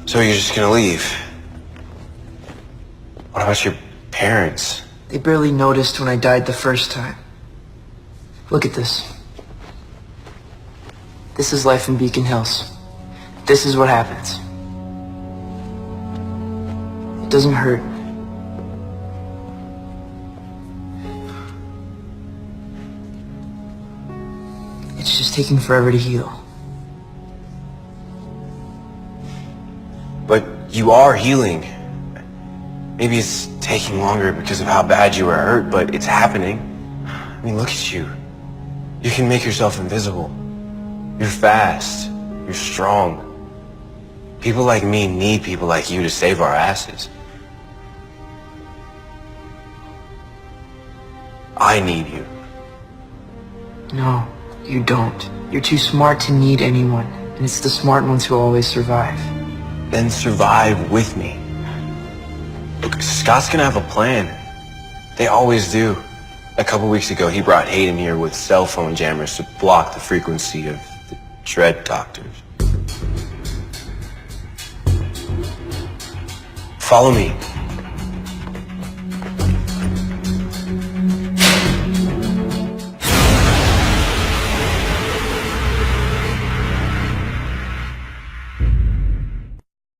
So you're just gonna leave? What about your parents? They barely noticed when I died the first time. Look at this. This is life in Beacon Hills. This is what happens. It doesn't hurt. It's just taking forever to heal. But you are healing. Maybe it's taking longer because of how bad you were hurt, but it's happening. I mean, look at you. You can make yourself invisible. You're fast. You're strong. People like me need people like you to save our asses. I need you. No, you don't. You're too smart to need anyone, and it's the smart ones who always survive. Then survive with me. Look, Scott's gonna have a plan. They always do. A couple weeks ago, he brought Hayden here with cell phone jammers to block the frequency of the dread doctors. Follow me.